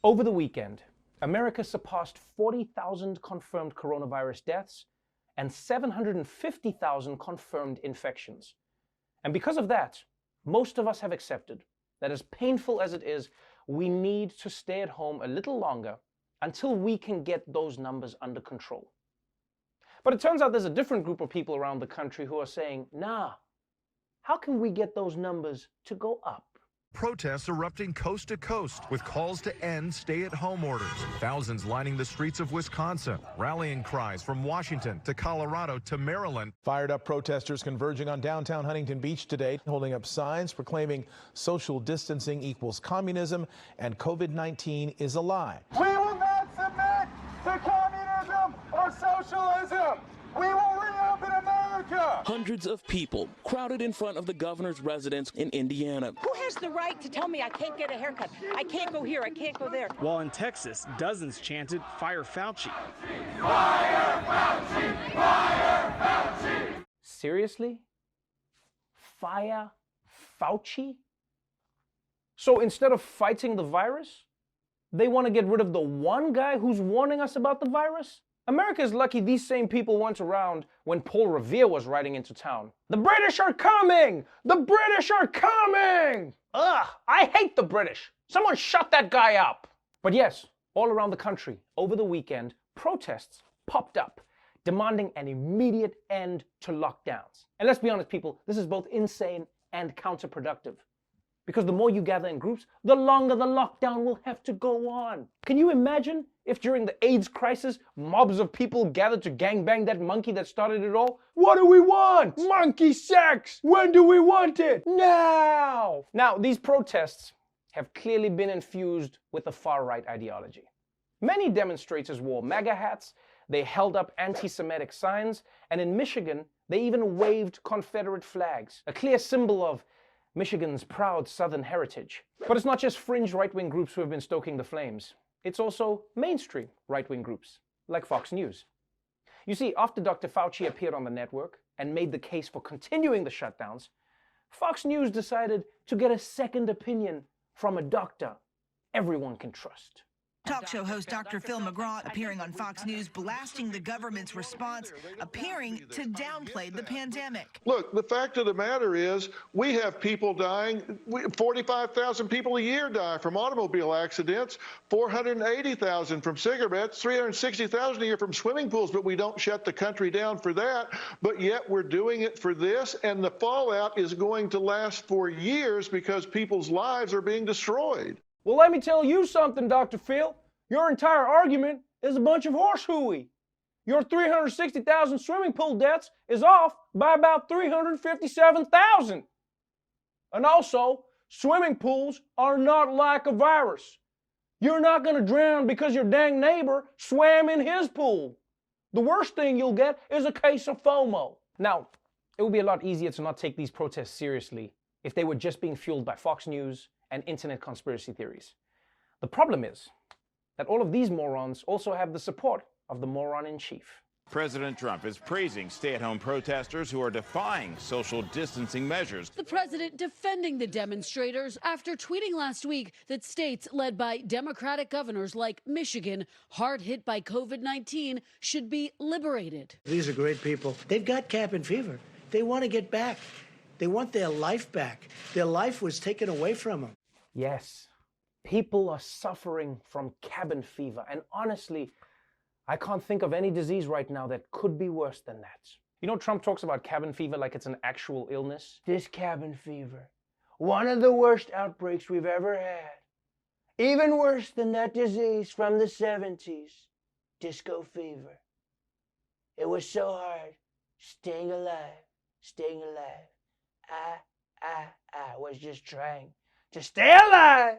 Over the weekend, America surpassed 40,000 confirmed coronavirus deaths and 750,000 confirmed infections. And because of that, most of us have accepted that, as painful as it is, we need to stay at home a little longer until we can get those numbers under control. But it turns out there's a different group of people around the country who are saying, nah, how can we get those numbers to go up? Protests erupting coast to coast with calls to end stay-at-home orders. Thousands lining the streets of Wisconsin, rallying cries from Washington to Colorado to Maryland. Fired up protesters converging on downtown Huntington Beach today, holding up signs proclaiming social distancing equals communism and COVID-19 is a lie. We will not submit to communism or socialism. We will reopen America. Hundreds of people crowded in front of the governor's residence in Indiana. Who has the right to tell me I can't get a haircut? I can't go here, I can't go there. While in Texas, dozens chanted, "Fire Fauci." Fire Fauci! Fire Fauci! Seriously? Fire Fauci? So instead of fighting the virus, they want to get rid of the one guy who's warning us about the virus? America is lucky these same people weren't around when Paul Revere was riding into town. The British are coming! The British are coming! Ugh, I hate the British. Someone shut that guy up. But yes, all around the country, over the weekend, protests popped up, demanding an immediate end to lockdowns. And let's be honest, people, this is both insane and counterproductive. Because the more you gather in groups, the longer the lockdown will have to go on. Can you imagine if during the AIDS crisis, mobs of people gathered to gangbang that monkey that started it all? What do we want? Monkey sex! When do we want it? Now! Now, these protests have clearly been infused with the far-right ideology. Many demonstrators wore MAGA hats, they held up anti-Semitic signs, and in Michigan, they even waved Confederate flags, a clear symbol of Michigan's proud Southern heritage. But it's not just fringe right-wing groups who have been stoking the flames. It's also mainstream right-wing groups, like Fox News. You see, after Dr. Fauci appeared on the network and made the case for continuing the shutdowns, Fox News decided to get a second opinion from a doctor everyone can trust. Talk show host Dr. Phil McGraw appearing on Fox News, blasting the government's response, appearing to downplay the pandemic. Look, the fact of the matter is we have people dying. 45,000 people a year die from automobile accidents, 480,000 from cigarettes, 360,000 a year from swimming pools, but we don't shut the country down for that. But yet we're doing it for this, and the fallout is going to last for years because people's lives are being destroyed. Well, let me tell you something, Dr. Phil. Your entire argument is a bunch of horse hooey. Your 360,000 swimming pool deaths is off by about 357,000. And also, swimming pools are not like a virus. You're not going to drown because your dang neighbor swam in his pool. The worst thing you'll get is a case of FOMO. Now, it would be a lot easier to not take these protests seriously if they were just being fueled by Fox News and internet conspiracy theories. The problem is that all of these morons also have the support of the moron-in-chief. President Trump is praising stay-at-home protesters who are defying social distancing measures. The president defending the demonstrators after tweeting last week that states led by Democratic governors like Michigan, hard hit by COVID-19, should be liberated. These are great people. They've got cabin fever. They want to get back. They want their life back. Their life was taken away from them. Yes, people are suffering from cabin fever. And honestly, I can't think of any disease right now that could be worse than that. You know, Trump talks about cabin fever like it's an actual illness. This cabin fever, one of the worst outbreaks we've ever had. Even worse than that disease from the 70s, disco fever. It was so hard staying alive, staying alive. I was just trying to stay alive.